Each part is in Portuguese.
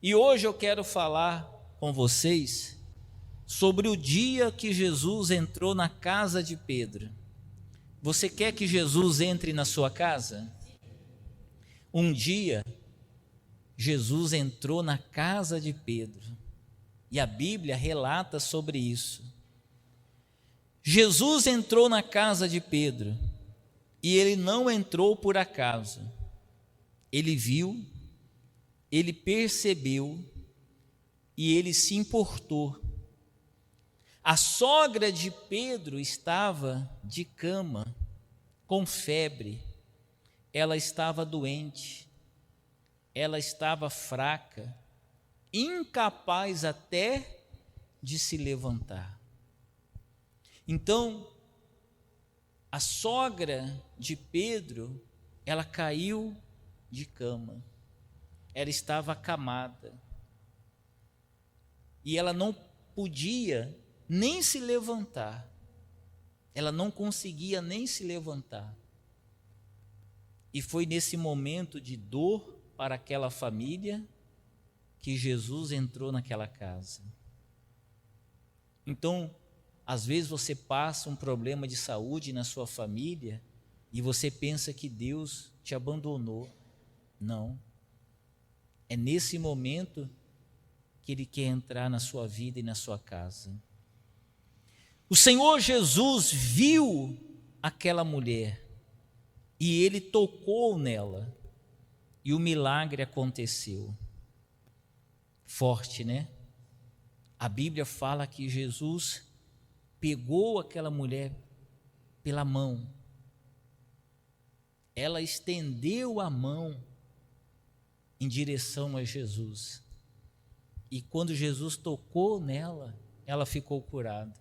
E hoje eu quero falar com vocês sobre o dia que Jesus entrou na casa de Pedro. Você quer que Jesus entre na sua casa? Um dia, Jesus entrou na casa de Pedro, e a Bíblia relata sobre isso. Jesus entrou na casa de Pedro, e ele não entrou por acaso. Ele viu, ele percebeu, e ele se importou. A sogra de Pedro estava de cama, com febre, ela estava doente, ela estava fraca, incapaz até de se levantar. Então, a sogra de Pedro, ela caiu de cama, ela estava acamada, e ela não podia nem se levantar, ela não conseguia nem se levantar. E foi nesse momento de dor para aquela família que Jesus entrou naquela casa. Então, às vezes você passa um problema de saúde na sua família e você pensa que Deus te abandonou. Não. É nesse momento que Ele quer entrar na sua vida e na sua casa. O Senhor Jesus viu aquela mulher e Ele tocou nela e o milagre aconteceu. Forte, né? A Bíblia fala que Jesus pegou aquela mulher pela mão. Ela estendeu a mão em direção a Jesus. E quando Jesus tocou nela, ela ficou curada.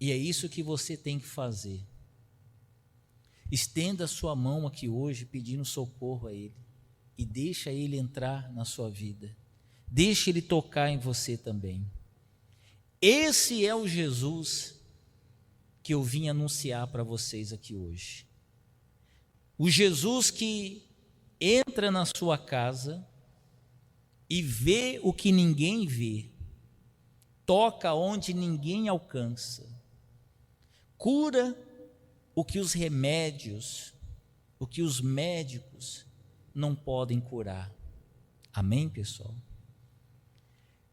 E é isso que você tem que fazer. Estenda a sua mão aqui hoje pedindo socorro a Ele. E deixa Ele entrar na sua vida. Deixa Ele tocar em você também. Esse é o Jesus que eu vim anunciar para vocês aqui hoje. O Jesus que entra na sua casa e vê o que ninguém vê. Toca onde ninguém alcança. Cura o que os remédios, o que os médicos não podem curar. Amém, pessoal?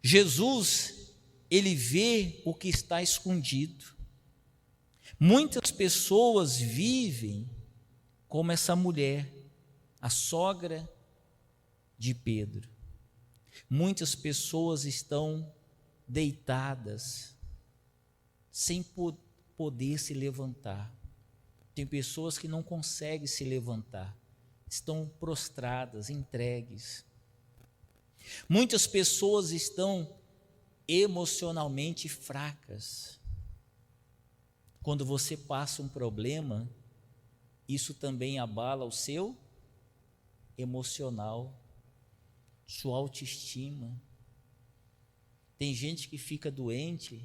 Jesus, Ele vê o que está escondido. Muitas pessoas vivem como essa mulher, a sogra de Pedro. Muitas pessoas estão deitadas, sem poder se levantar. Tem pessoas que não conseguem se levantar, estão prostradas, entregues. Muitas pessoas estão emocionalmente fracas. Quando você passa um problema, isso também abala o seu emocional, sua autoestima. Tem gente que fica doente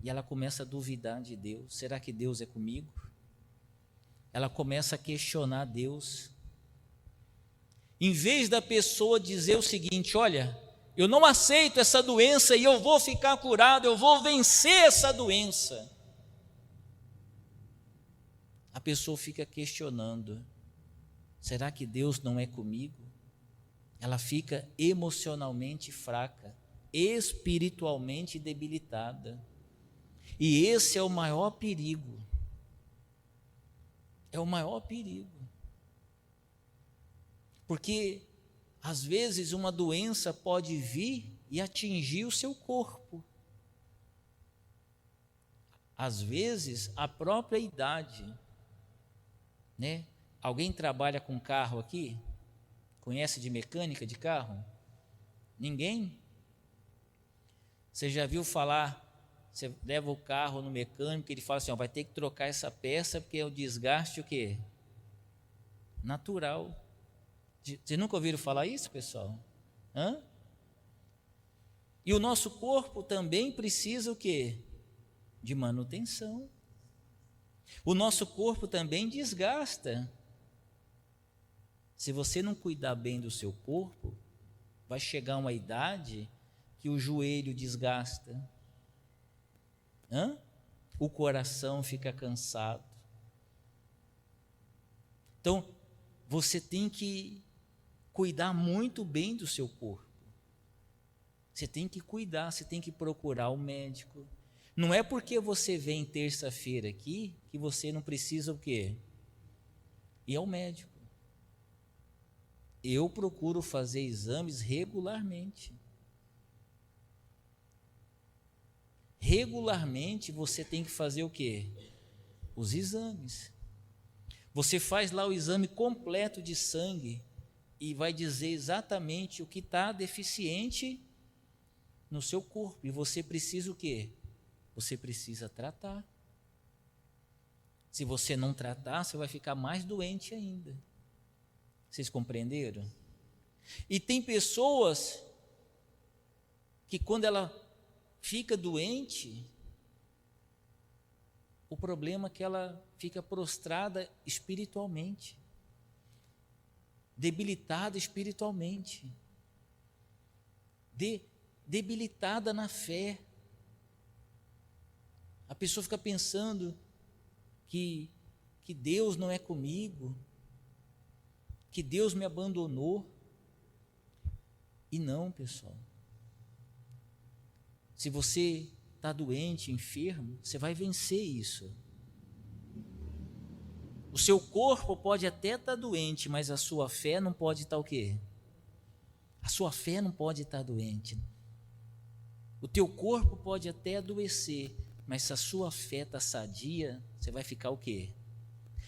e ela começa a duvidar de Deus. Será que Deus é comigo? Ela começa a questionar Deus. Em vez da pessoa dizer o seguinte: olha, eu não aceito essa doença e eu vou ficar curado, eu vou vencer essa doença. A pessoa fica questionando: será que Deus não é comigo? Ela fica emocionalmente fraca, espiritualmente debilitada. E esse é o maior perigo. É o maior perigo. Porque, às vezes, uma doença pode vir e atingir o seu corpo. Às vezes, a própria idade, né? Alguém trabalha com carro aqui? Conhece de mecânica de carro? Ninguém? Você já viu falar, você leva o carro no mecânico, ele fala assim, ó, vai ter que trocar essa peça, porque é o desgaste o quê? Natural. Vocês nunca ouviram falar isso, pessoal? Hã? E o nosso corpo também precisa o quê? De manutenção. O nosso corpo também desgasta. Se você não cuidar bem do seu corpo, vai chegar uma idade que o joelho desgasta, o coração fica cansado. Então, você tem que cuidar muito bem do seu corpo. Você tem que cuidar, você tem que procurar o médico. Não é porque você vem terça-feira aqui que você não precisa o quê? Ir ao médico. Eu procuro fazer exames regularmente. Regularmente você tem que fazer o quê? Os exames. Você faz lá o exame completo de sangue e vai dizer exatamente o que está deficiente no seu corpo. E você precisa o quê? Você precisa tratar. Se você não tratar, você vai ficar mais doente ainda. Vocês compreenderam? E tem pessoas que quando ela fica doente, o problema é que ela fica prostrada espiritualmente, debilitada espiritualmente, debilitada na fé. A pessoa fica pensando que Deus não é comigo, que Deus me abandonou. E não, pessoal. Se você está doente, enfermo, você vai vencer isso. O seu corpo pode até estar doente, mas a sua fé não pode estar o quê? A sua fé não pode estar doente. O teu corpo pode até adoecer, mas se a sua fé está sadia, você vai ficar o quê?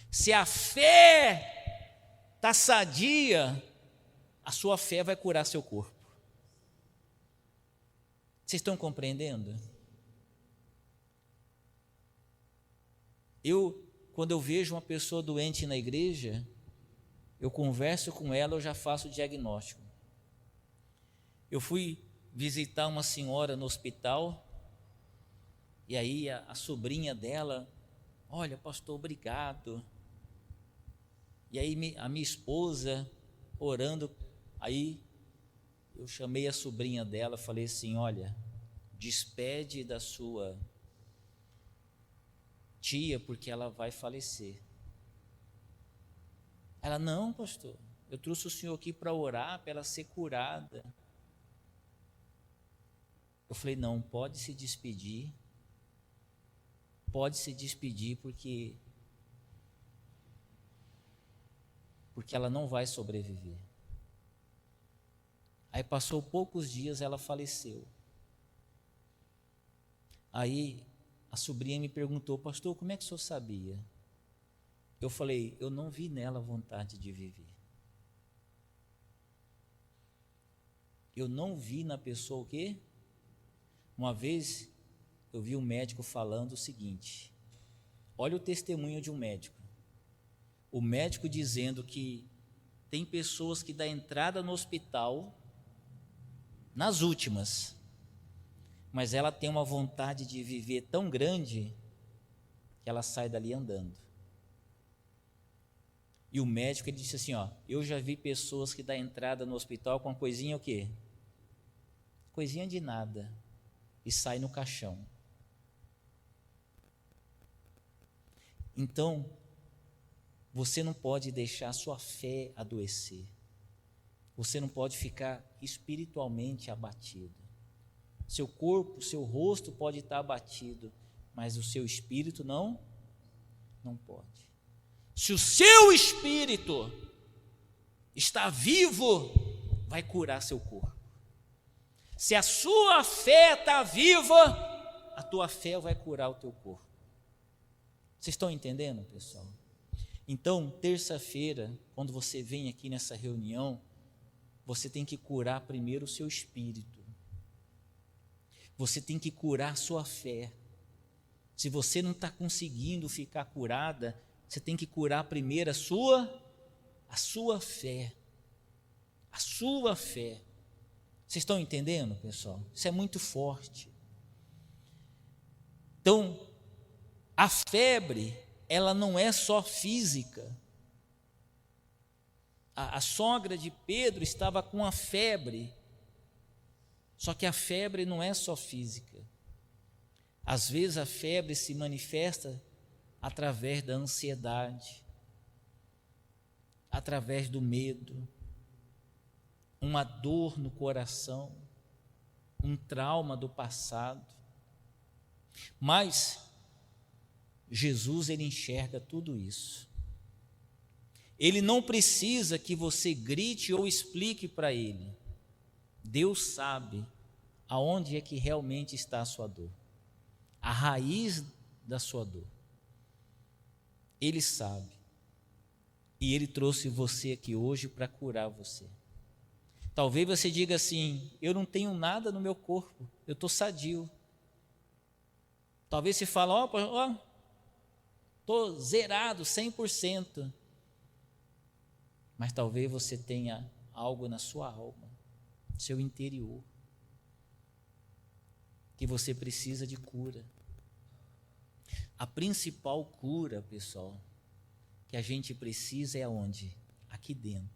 Se a fé está sadia, a sua fé vai curar seu corpo. Vocês estão compreendendo? Quando eu vejo uma pessoa doente na igreja, eu converso com ela, eu já faço o diagnóstico. Eu fui visitar uma senhora no hospital, e aí a sobrinha dela, olha, pastor, obrigado. E aí a minha esposa orando, aí eu chamei a sobrinha dela, falei assim, olha, despede da sua tia, porque ela vai falecer. Ela, não, pastor, eu trouxe o senhor aqui para orar, para ela ser curada. Eu falei, não, pode se despedir, porque ela não vai sobreviver. Aí passou poucos dias, ela faleceu. Aí a sobrinha me perguntou, pastor, como é que o senhor sabia? Eu falei, eu não vi nela vontade de viver. Eu não vi na pessoa o quê? Uma vez eu vi um médico falando o seguinte, olha o testemunho de um médico. O médico dizendo que tem pessoas que dão entrada no hospital nas últimas, mas ela tem uma vontade de viver tão grande que ela sai dali andando. E o médico ele disse assim, eu já vi pessoas que dão entrada no hospital com uma coisinha o quê? Coisinha de nada, e sai no caixão. Então, você não pode deixar a sua fé adoecer. Você não pode ficar espiritualmente abatido. Seu corpo, seu rosto pode estar abatido, mas o seu espírito não pode. Se o seu espírito está vivo, vai curar seu corpo. Se a sua fé está viva, a tua fé vai curar o teu corpo. Vocês estão entendendo, pessoal? Então, terça-feira, quando você vem aqui nessa reunião, você tem que curar primeiro o seu espírito. Você tem que curar a sua fé. Se você não está conseguindo ficar curada, você tem que curar primeiro a sua fé. A sua fé. Vocês estão entendendo, pessoal? Isso é muito forte. Então, a febre, ela não é só física. A sogra de Pedro estava com a febre, Só que a febre não é só física. Às vezes a febre se manifesta através da ansiedade, através do medo, uma dor no coração, um trauma do passado. Mas Jesus, ele enxerga tudo isso. Ele não precisa que você grite ou explique para ele. Deus sabe aonde é que realmente está a sua dor, a raiz da sua dor. Ele sabe. E ele trouxe você aqui hoje para curar você. Talvez você diga assim: eu não tenho nada no meu corpo, eu estou sadio. Talvez você fale: estou zerado, 100%. Mas talvez você tenha algo na sua alma, no seu interior, que você precisa de cura. A principal cura, pessoal, que a gente precisa é aonde? Aqui dentro.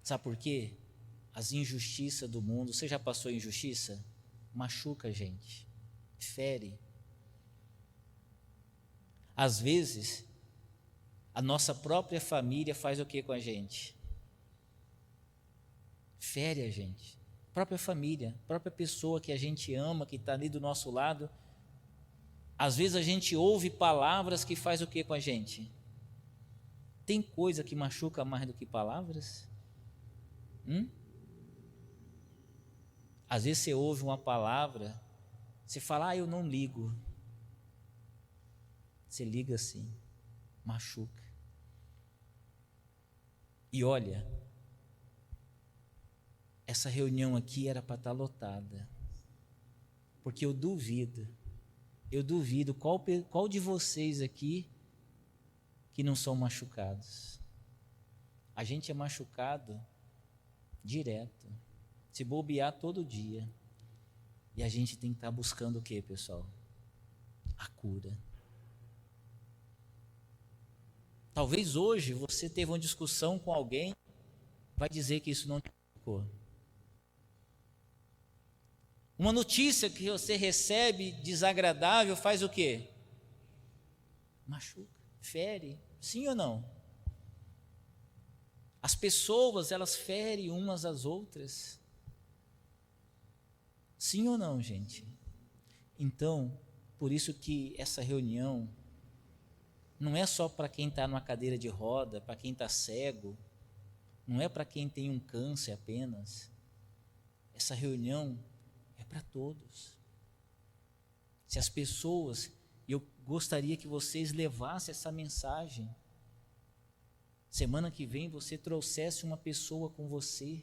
Sabe por quê? As injustiças do mundo, você já passou injustiça? Machuca a gente, fere. Às vezes, a nossa própria família faz o que com a gente? Fere a gente. Própria família, própria pessoa que a gente ama, que está ali do nosso lado. Às vezes a gente ouve palavras que faz o que com a gente? Tem coisa que machuca mais do que palavras? Às vezes você ouve uma palavra, você fala: eu não ligo. Você liga assim, machuca. E olha, essa reunião aqui era para estar lotada, porque eu duvido qual de vocês aqui que não são machucados. A gente é machucado direto, se bobear todo dia, e a gente tem que estar buscando o que, pessoal? A cura. Talvez hoje você teve uma discussão com alguém, vai dizer que isso não te machucou. Uma notícia que você recebe desagradável faz o quê? Machuca, fere, sim ou não? As pessoas, elas ferem umas às outras. Sim ou não, gente? Então, por isso que essa reunião não é só para quem está numa cadeira de roda, para quem está cego, não é para quem tem um câncer apenas. Essa reunião é para todos. Se as pessoas, eu gostaria que vocês levassem essa mensagem. Semana que vem você trouxesse uma pessoa com você,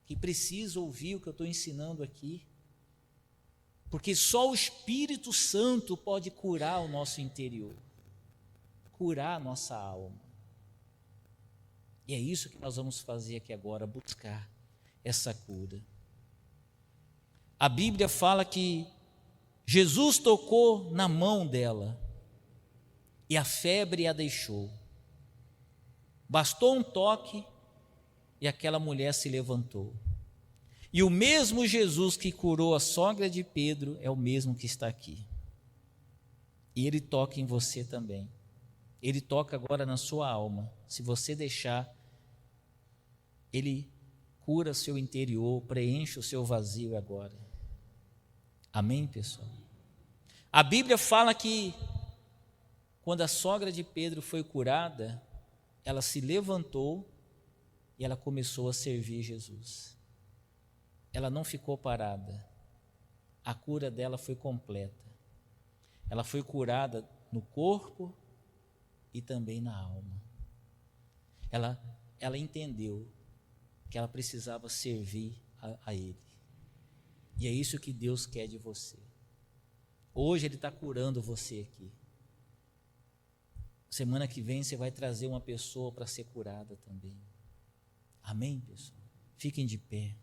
que precisa ouvir o que eu estou ensinando aqui. Porque só o Espírito Santo pode curar o nosso interior, curar a nossa alma. E é isso que nós vamos fazer aqui agora, buscar essa cura. A Bíblia fala que Jesus tocou na mão dela e a febre a deixou. Bastou um toque e aquela mulher se levantou. E o mesmo Jesus que curou a sogra de Pedro é o mesmo que está aqui. E ele toca em você também. Ele toca agora na sua alma. Se você deixar, ele cura seu interior, preenche o seu vazio agora. Amém, pessoal? A Bíblia fala que quando a sogra de Pedro foi curada, ela se levantou e ela começou a servir Jesus. Ela não ficou parada. A cura dela foi completa. Ela foi curada no corpo e também na alma. Ela entendeu que ela precisava servir a Ele. E é isso que Deus quer de você. Hoje Ele está curando você aqui. Semana que vem você vai trazer uma pessoa para ser curada também. Amém, pessoal? Fiquem de pé.